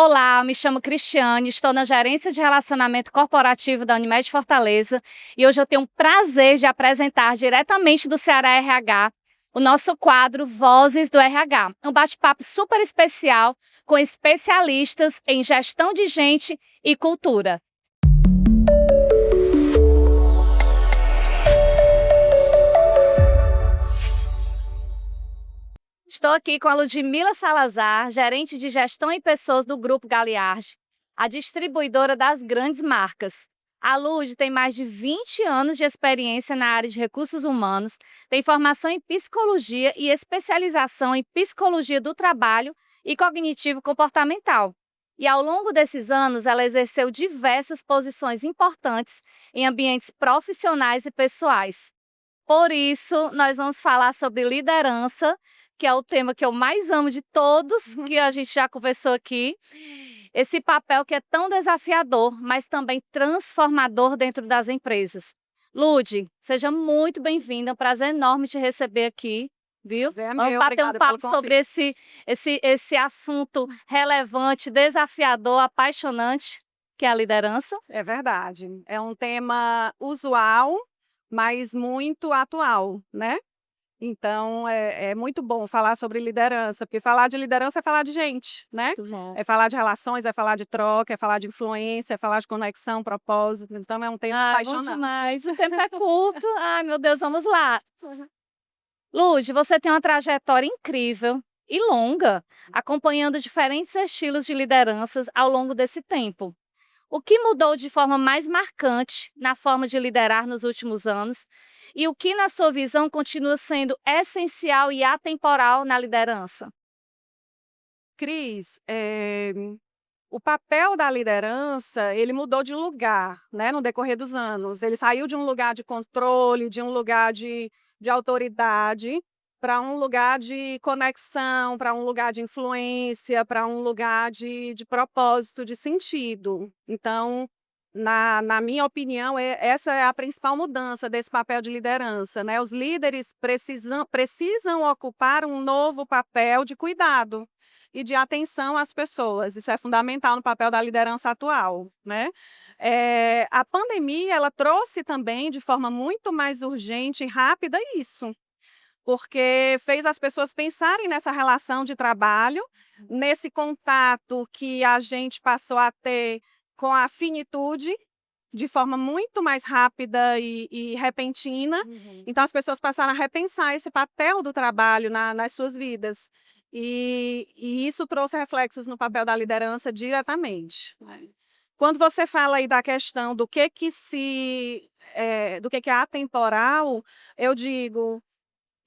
Olá, me chamo Cristiane, estou na gerência de relacionamento corporativo da Unimed Fortaleza e hoje eu tenho o prazer de apresentar diretamente do Ceará RH o nosso quadro Vozes do RH, um bate-papo super especial com especialistas em gestão de gente e cultura. Estou aqui com a Ludmila Salazar, gerente de gestão e pessoas do Grupo Galiardi, a distribuidora das grandes marcas. A Lud tem mais de 20 anos de experiência na área de recursos humanos, tem formação em psicologia e especialização em psicologia do trabalho e cognitivo comportamental. E ao longo desses anos, ela exerceu diversas posições importantes em ambientes profissionais e pessoais. Por isso, nós vamos falar sobre liderança, que é o tema que eu mais amo de todos, que a gente já conversou aqui. Esse papel que é tão desafiador, mas também transformador dentro das empresas. Lud, seja muito bem-vinda, é um prazer enorme te receber aqui, viu? Vamos bater um papo sobre esse assunto relevante, desafiador, apaixonante, que é a liderança. É verdade, é um tema usual, mas muito atual, né? Então, é muito bom falar sobre liderança, porque falar de liderança é falar de gente, né? É falar de relações, é falar de troca, é falar de influência, é falar de conexão, propósito. Então, é um tema apaixonante. Bom demais. O tempo é curto. Ai, meu Deus, vamos lá. Lud, você tem uma trajetória incrível e longa, acompanhando diferentes estilos de lideranças ao longo desse tempo. O que mudou de forma mais marcante na forma de liderar nos últimos anos? E o que, na sua visão, continua sendo essencial e atemporal na liderança? Cris, o papel da liderança, ele mudou de lugar, né, no decorrer dos anos. Ele saiu de um lugar de controle, de um lugar de autoridade, para um lugar de conexão, para um lugar de influência, para um lugar de propósito, de sentido. Então, na minha opinião, essa é a principal mudança desse papel de liderança, né? Os líderes precisam ocupar um novo papel de cuidado e de atenção às pessoas. Isso é fundamental no papel da liderança atual, né? A pandemia, ela trouxe também de forma muito mais urgente e rápida isso, porque fez as pessoas pensarem nessa relação de trabalho, nesse contato que a gente passou a ter com a finitude, de forma muito mais rápida e repentina. Então, as pessoas passaram a repensar esse papel do trabalho nas suas vidas. E isso trouxe reflexos no papel da liderança diretamente, né? Quando você fala aí da questão do que é atemporal, eu digo,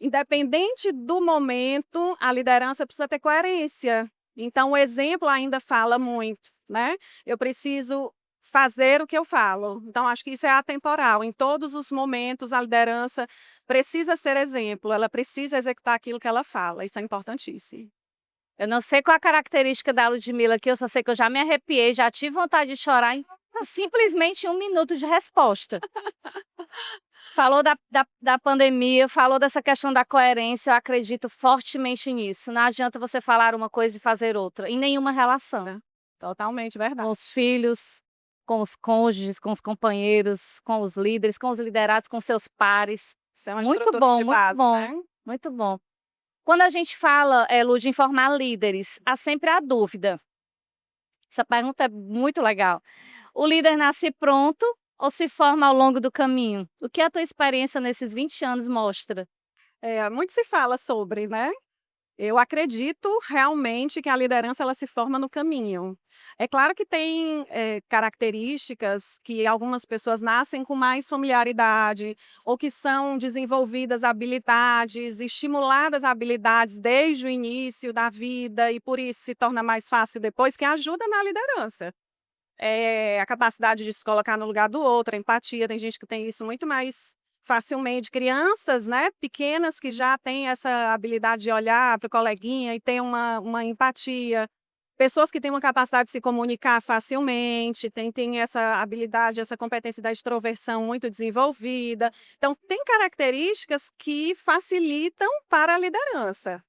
independente do momento, a liderança precisa ter coerência. Então, o exemplo ainda fala muito, né? Eu preciso fazer o que eu falo. Então, acho que isso é atemporal. Em todos os momentos, a liderança precisa ser exemplo, ela precisa executar aquilo que ela fala. Isso é importantíssimo. Eu não sei qual a característica da Ludmila aqui, eu só sei que eu já me arrepiei, já tive vontade de chorar em simplesmente 1 minuto de resposta. Falou da pandemia, falou dessa questão da coerência, eu acredito fortemente nisso. Não adianta você falar uma coisa e fazer outra, em nenhuma relação. Totalmente verdade. Com os filhos, com os cônjuges, com os companheiros, com os líderes, com os liderados, com seus pares. Isso é uma Muito estrutura bom, de muito base, bom, né? muito bom. Quando a gente fala, Lud, em formar líderes, há sempre a dúvida. Essa pergunta é muito legal. O líder nasce pronto ou se forma ao longo do caminho? O que a tua experiência nesses 20 anos mostra? Muito se fala sobre, né? Eu acredito realmente que a liderança ela se forma no caminho. É claro que tem características que algumas pessoas nascem com mais familiaridade ou que são desenvolvidas habilidades, estimuladas habilidades desde o início da vida e por isso se torna mais fácil depois, que ajuda na liderança. A capacidade de se colocar no lugar do outro, a empatia, tem gente que tem isso muito mais facilmente. Crianças, né, pequenas que já têm essa habilidade de olhar para o coleguinha e ter uma empatia. Pessoas que têm uma capacidade de se comunicar facilmente, têm essa habilidade, essa competência da extroversão muito desenvolvida. Então, tem características que facilitam para a liderança.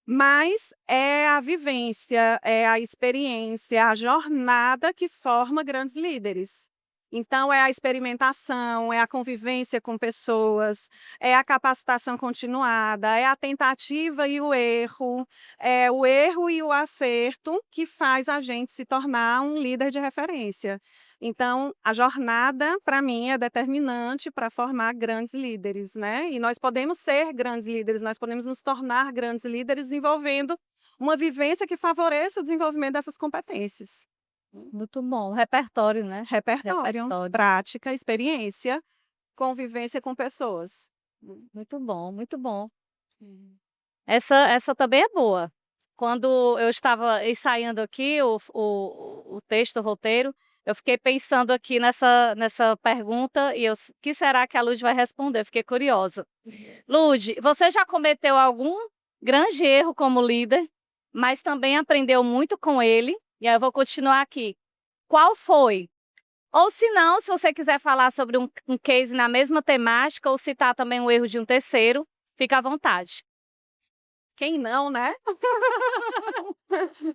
Mas é a vivência, é a experiência, a jornada que forma grandes líderes. Então, é a experimentação, é a convivência com pessoas, é a capacitação continuada, é a tentativa e o erro, é o erro e o acerto que faz a gente se tornar um líder de referência. Então, a jornada, para mim, é determinante para formar grandes líderes, né? E nós podemos ser grandes líderes, nós podemos nos tornar grandes líderes desenvolvendo uma vivência que favoreça o desenvolvimento dessas competências. Muito bom, repertório, né? Repertório, Repertório. prática, experiência, convivência com pessoas. Muito bom, muito bom. Essa também é boa. Quando eu estava ensaiando aqui o texto, o roteiro, eu fiquei pensando aqui nessa pergunta e que será que a Lud vai responder? Eu fiquei curiosa. Lud, você já cometeu algum grande erro como líder, mas também aprendeu muito com ele? E aí eu vou continuar aqui. Qual foi? Ou se não, se você quiser falar sobre um case na mesma temática ou citar também o erro de um terceiro, fica à vontade. Quem não, né?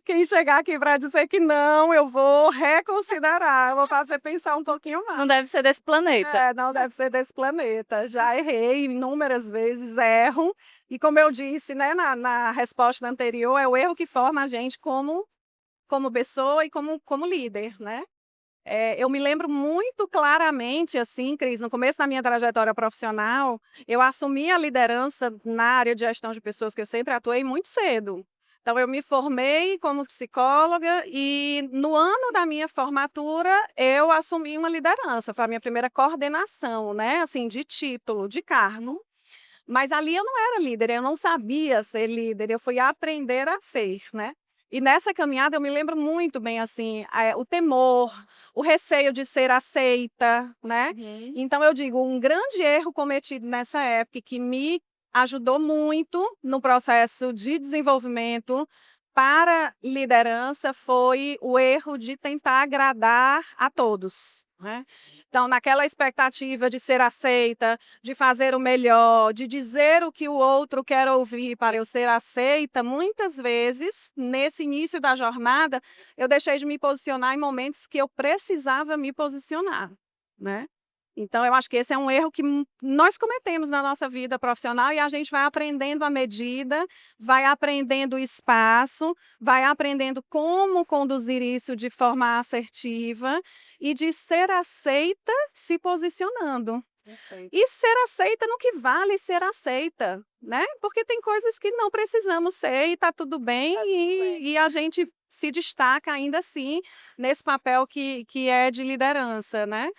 Quem chegar aqui para dizer que não, eu vou reconsiderar, eu vou fazer pensar um pouquinho mais. Não deve ser desse planeta. Não deve ser desse planeta. Já errei inúmeras vezes, erro. E como eu disse, né, na resposta anterior, é o erro que forma a gente como pessoa e como líder, né? Eu me lembro muito claramente, assim, Cris, no começo da minha trajetória profissional, eu assumi a liderança na área de gestão de pessoas que eu sempre atuei muito cedo. Então, eu me formei como psicóloga e no ano da minha formatura eu assumi uma liderança. Foi a minha primeira coordenação, né? Assim, de título, de cargo. Mas ali eu não era líder, eu não sabia ser líder, eu fui aprender a ser, né? E nessa caminhada eu me lembro muito bem, assim, o temor, o receio de ser aceita, né? Então eu digo, um grande erro cometido nessa época que me ajudou muito no processo de desenvolvimento para liderança foi o erro de tentar agradar a todos, né? Então, naquela expectativa de ser aceita, de fazer o melhor, de dizer o que o outro quer ouvir para eu ser aceita, muitas vezes, nesse início da jornada, eu deixei de me posicionar em momentos que eu precisava me posicionar, né? Então, eu acho que esse é um erro que nós cometemos na nossa vida profissional e a gente vai aprendendo à medida, vai aprendendo o espaço, vai aprendendo como conduzir isso de forma assertiva e de ser aceita se posicionando. Perfeito. E ser aceita no que vale ser aceita, né? Porque tem coisas que não precisamos ser e está tudo bem, e a gente se destaca ainda assim nesse papel que é de liderança, né?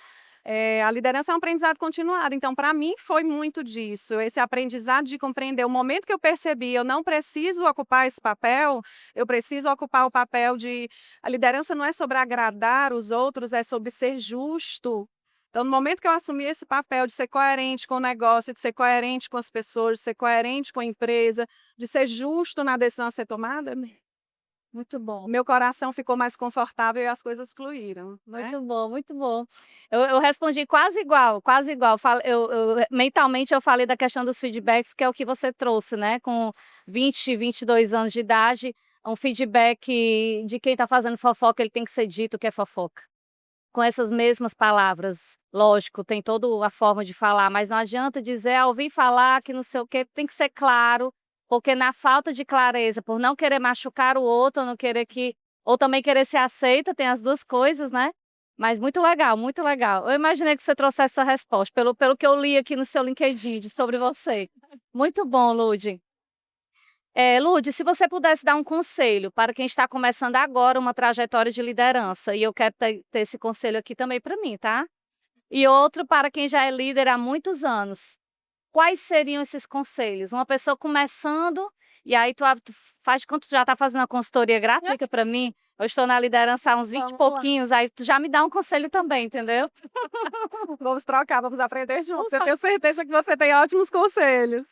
A liderança é um aprendizado continuado, então para mim foi muito disso, esse aprendizado de compreender o momento que eu percebi, eu não preciso ocupar esse papel, eu preciso ocupar o papel de... A liderança não é sobre agradar os outros, é sobre ser justo. Então, no momento que eu assumi esse papel de ser coerente com o negócio, de ser coerente com as pessoas, de ser coerente com a empresa, de ser justo na decisão a ser tomada, Muito bom. meu coração ficou mais confortável e as coisas fluíram, né? Muito bom, muito bom. Eu respondi quase igual, quase igual. Mentalmente eu falei da questão dos feedbacks, que é o que você trouxe, né? Com 22 anos de idade, um feedback de quem está fazendo fofoca, ele tem que ser dito que é fofoca. Com essas mesmas palavras. Lógico, tem toda a forma de falar, mas não adianta dizer, ouvi falar que não sei o quê, tem que ser claro, porque na falta de clareza, por não querer machucar o outro, ou não querer ou também querer ser aceita, tem as duas coisas, né? Mas muito legal, muito legal. Eu imaginei que você trouxesse essa resposta, pelo que eu li aqui no seu LinkedIn sobre você. Muito bom, Lud. Lud, se você pudesse dar um conselho para quem está começando agora uma trajetória de liderança, e eu quero ter esse conselho aqui também para mim, tá? E outro para quem já é líder há muitos anos. Quais seriam esses conselhos? Uma pessoa começando, e aí tu faz de conta que tu já está fazendo uma consultoria gratuita para mim? Eu estou na liderança há uns 20 e Vamos lá. pouquinhos, aí tu já me dá um conselho também, entendeu? Vamos trocar, vamos aprender juntos. Eu tenho certeza que você tem ótimos conselhos.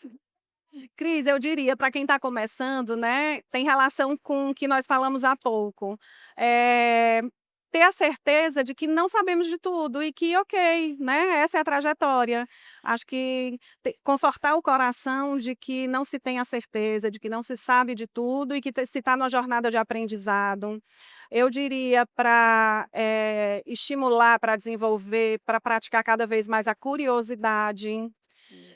Cris, eu diria para quem está começando, né, tem relação com o que nós falamos há pouco. ter a certeza de que não sabemos de tudo e que, ok, né, essa é a trajetória. Acho que confortar o coração de que não se tem a certeza, de que não se sabe de tudo e que se está numa jornada de aprendizado. Eu diria para estimular, para desenvolver, para praticar cada vez mais a curiosidade.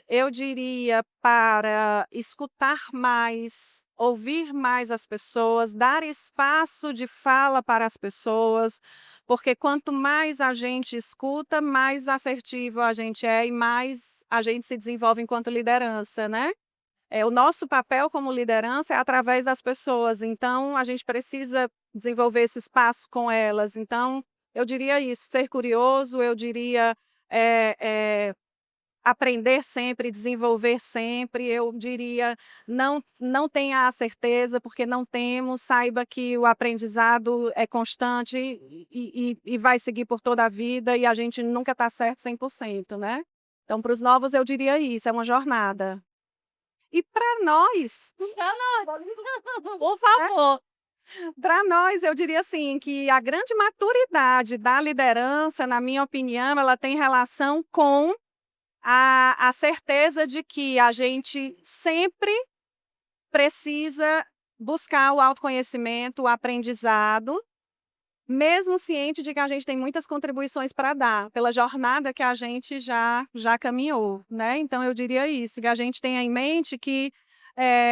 Eu diria para escutar mais, ouvir mais as pessoas, dar espaço de fala para as pessoas, porque quanto mais a gente escuta, mais assertivo a gente é e mais a gente se desenvolve enquanto liderança, né? O nosso papel como liderança é através das pessoas, então a gente precisa desenvolver esse espaço com elas. Então, eu diria isso, ser curioso, eu diria aprender sempre, desenvolver sempre, eu diria, não tenha a certeza, porque não temos, saiba que o aprendizado é constante e vai seguir por toda a vida e a gente nunca está certo 100%, né? Então, para os novos, eu diria isso, é uma jornada. E para nós, Por favor. para nós, eu diria assim, que a grande maturidade da liderança, na minha opinião, ela tem relação com a certeza de que a gente sempre precisa buscar o autoconhecimento, o aprendizado, mesmo ciente de que a gente tem muitas contribuições para dar, pela jornada que a gente já caminhou, né? Então, eu diria isso, que a gente tenha em mente que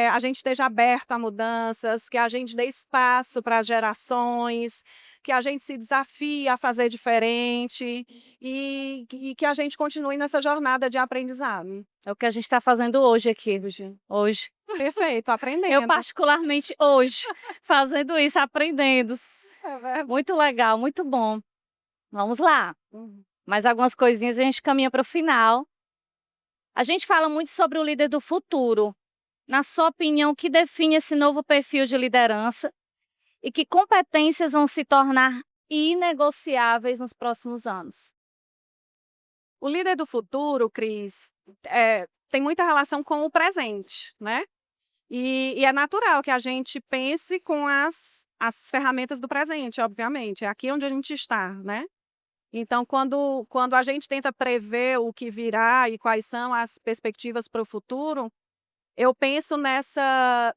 a gente esteja aberto a mudanças, que a gente dê espaço para as gerações, que a gente se desafie a fazer diferente e que a gente continue nessa jornada de aprendizado. É o que a gente está fazendo hoje aqui, hoje. Perfeito, Eu aprendendo. particularmente hoje, fazendo isso, aprendendo. Muito legal, muito bom. Vamos lá. Mais algumas coisinhas e a gente caminha para o final. A gente fala muito sobre o líder do futuro. Na sua opinião, o que define esse novo perfil de liderança e que competências vão se tornar inegociáveis nos próximos anos? O líder do futuro, Cris, tem muita relação com o presente, né? E é natural que a gente pense com as ferramentas do presente, obviamente. É aqui onde a gente está, né? Então, quando a gente tenta prever o que virá e quais são as perspectivas para o futuro, eu penso nessa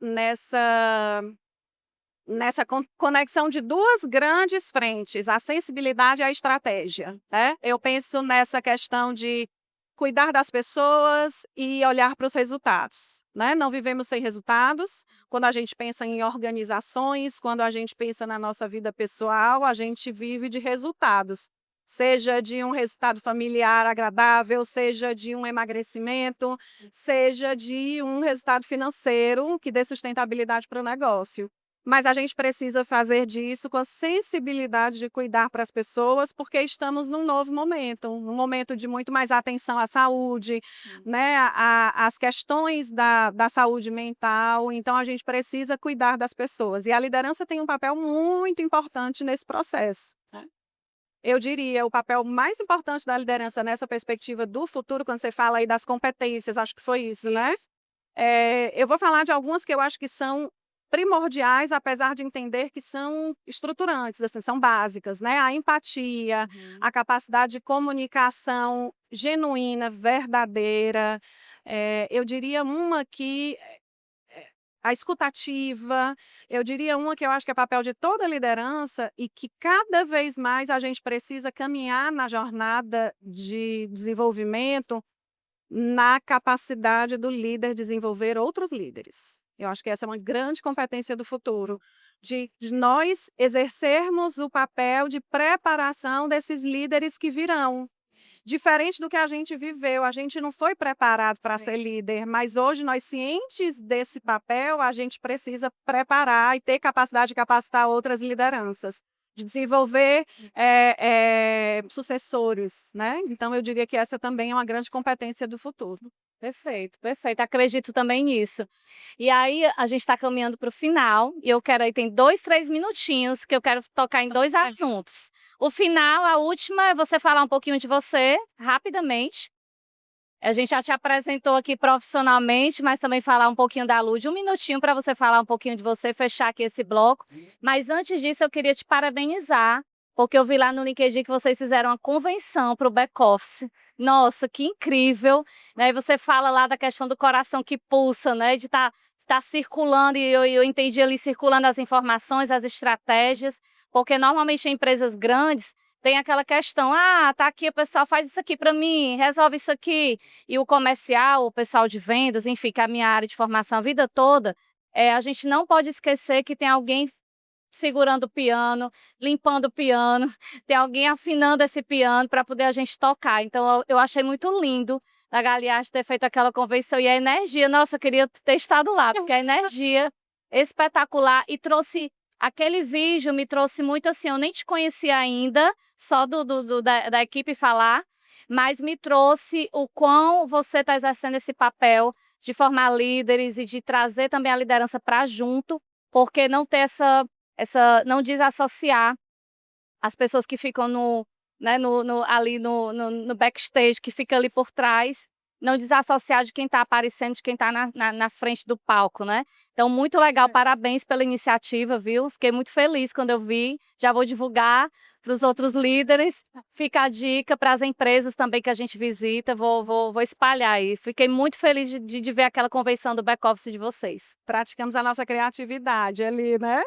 conexão de duas grandes frentes, a sensibilidade e a estratégia, né? Eu penso nessa questão de cuidar das pessoas e olhar para os resultados, né? Não vivemos sem resultados. Quando a gente pensa em organizações, quando a gente pensa na nossa vida pessoal, a gente vive de resultados. Seja de um resultado familiar agradável, seja de um emagrecimento, seja de um resultado financeiro que dê sustentabilidade para o negócio. Mas a gente precisa fazer disso com a sensibilidade de cuidar para as pessoas, porque estamos num novo momento, um momento de muito mais atenção à saúde, né, às questões da saúde mental. Então, a gente precisa cuidar das pessoas. E a liderança tem um papel muito importante nesse processo, né? Eu diria, o papel mais importante da liderança nessa perspectiva do futuro, quando você fala aí das competências, acho que foi isso, né? Eu vou falar de algumas que eu acho que são primordiais, apesar de entender que são estruturantes, assim, são básicas, né? A empatia, a capacidade de comunicação genuína, verdadeira. Eu diria uma que a escutativa, eu diria uma que eu acho que é papel de toda liderança e que cada vez mais a gente precisa caminhar na jornada de desenvolvimento, na capacidade do líder desenvolver outros líderes. Eu acho que essa é uma grande competência do futuro, de nós exercermos o papel de preparação desses líderes que virão. Diferente do que a gente viveu, a gente não foi preparado para ser líder, mas hoje nós, cientes desse papel, a gente precisa preparar e ter capacidade de capacitar outras lideranças, de desenvolver sucessores, né? Então, eu diria que essa também é uma grande competência do futuro. Perfeito, perfeito. Acredito também nisso. E aí, a gente está caminhando para o final, e eu quero aí, tem 2, 3 minutinhos que eu quero tocar em 2 assuntos. O final, a última, é você falar um pouquinho de você, rapidamente. A gente já te apresentou aqui profissionalmente, mas também falar um pouquinho da Lud. 1 minutinho para você falar um pouquinho de você, fechar aqui esse bloco. Mas antes disso, eu queria te parabenizar porque eu vi lá no LinkedIn que vocês fizeram uma convenção para o back-office. Nossa, que incrível! Né? E você fala lá da questão do coração que pulsa, né? De estar circulando, e eu entendi ali, circulando as informações, as estratégias, porque normalmente em empresas grandes tem aquela questão, tá aqui, o pessoal faz isso aqui para mim, resolve isso aqui. E o comercial, o pessoal de vendas, enfim, que é a minha área de formação a vida toda, a gente não pode esquecer que tem alguém segurando o piano, limpando o piano, tem alguém afinando esse piano para poder a gente tocar. Então, eu achei muito lindo a Galiardi ter feito aquela convenção, e a energia, nossa, eu queria ter estado lá, porque a energia espetacular, e trouxe aquele vídeo, me trouxe muito assim, eu nem te conhecia ainda, só da equipe falar, mas me trouxe o quão você está exercendo esse papel de formar líderes e de trazer também a liderança para junto, porque não ter não desassociar as pessoas que ficam ali no backstage, que fica ali por trás, não desassociar de quem está aparecendo, de quem está na frente do palco, né? Então, muito legal, parabéns pela iniciativa, viu? Fiquei muito feliz quando eu vi, já vou divulgar para os outros líderes, fica a dica para as empresas também que a gente visita, vou espalhar aí. Fiquei muito feliz de ver aquela convenção do back-office de vocês. Praticamos a nossa criatividade ali, né?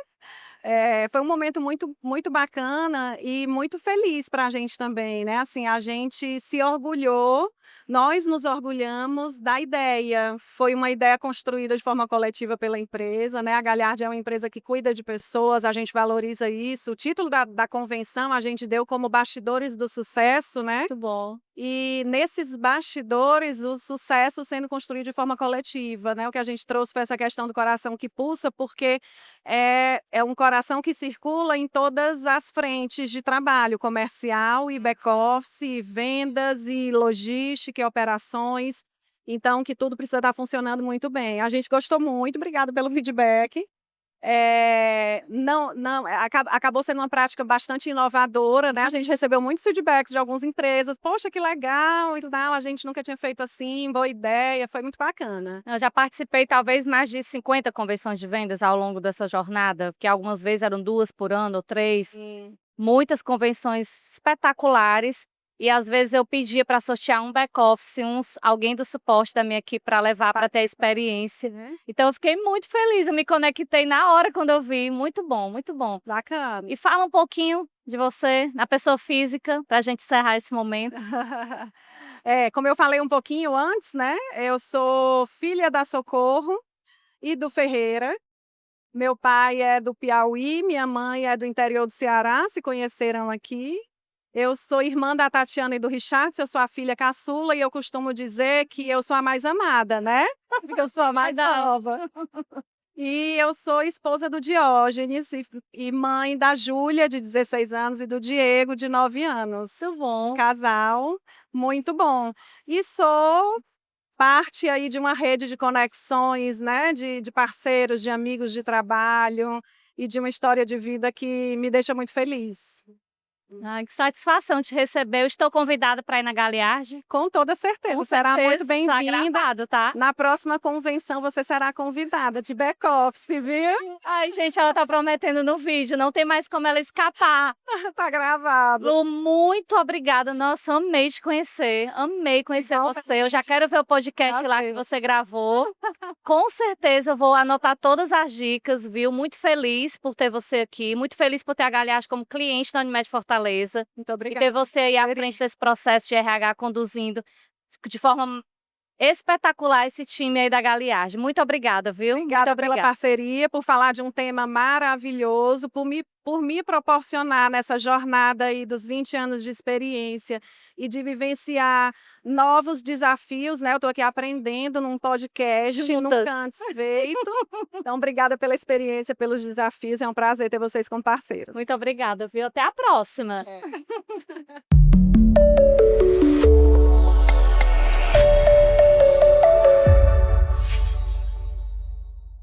Foi um momento muito, muito bacana e muito feliz para a gente também, né? Assim, a gente se orgulhou, nós nos orgulhamos da ideia. Foi uma ideia construída de forma coletiva pela empresa, né? A Galiardi é uma empresa que cuida de pessoas, a gente valoriza isso. O título da convenção a gente deu como Bastidores do Sucesso, né? Muito bom. E nesses bastidores, o sucesso sendo construído de forma coletiva, né? O que a gente trouxe foi essa questão do coração que pulsa, porque é um coração que circula em todas as frentes de trabalho, comercial e back-office, vendas e logística e operações. Então, que tudo precisa estar funcionando muito bem. A gente gostou muito, obrigada pelo feedback. Acabou sendo uma prática bastante inovadora, né? A gente recebeu muitos feedbacks de algumas empresas. Poxa, que legal e tal, a gente nunca tinha feito assim, boa ideia, foi muito bacana. Eu já participei talvez mais de 50 convenções de vendas ao longo dessa jornada, que algumas vezes eram 2 por ano ou 3. Muitas convenções espetaculares. E às vezes eu pedia para sortear um back-office, alguém do suporte da minha equipe para levar para ter a experiência. Então eu fiquei muito feliz, eu me conectei na hora quando eu vi. Muito bom, muito bom. Bacana. E fala um pouquinho de você, na pessoa física, para a gente encerrar esse momento. Como eu falei um pouquinho antes, né? Eu sou filha da Socorro e do Ferreira. Meu pai é do Piauí, minha mãe é do interior do Ceará, se conheceram aqui. Eu sou irmã da Tatiana e do Richard, eu sou a filha caçula, e eu costumo dizer que eu sou a mais amada, né? Porque eu sou a mais nova. E eu sou esposa do Diógenes e mãe da Júlia, de 16 anos, e do Diego, de 9 anos. Muito bom. Casal, muito bom. E sou parte aí de uma rede de conexões, né? De parceiros, de amigos de trabalho e de uma história de vida que me deixa muito feliz. Ai, que satisfação te receber. Eu estou convidada para ir na Galiardi. Com toda certeza. Com será certeza, muito bem-vinda. Tá gravado, tá? Na próxima convenção você será convidada de back-office, viu? Ai, gente, ela tá prometendo no vídeo, não tem mais como ela escapar. Tá gravado. Lu, muito obrigada. Nossa, amei te conhecer. Amei conhecer você. Eu já quero ver o podcast lá que você gravou. Com certeza eu vou anotar todas as dicas, viu? Muito feliz por ter você aqui. Muito feliz por ter a Galiardi como cliente da Unimed Fortaleza. Muito obrigada. E ter você aí à frente desse processo de RH conduzindo de forma espetacular esse time aí da Galiardi. Muito obrigada, viu? Obrigada Muito pela parceria, por falar de um tema maravilhoso, por me proporcionar nessa jornada aí dos 20 anos de experiência e de vivenciar novos desafios, né? Eu estou aqui aprendendo num podcast, nunca antes feito. Então, obrigada pela experiência, pelos desafios. É um prazer ter vocês como parceiros. Muito obrigada, viu? Até a próxima.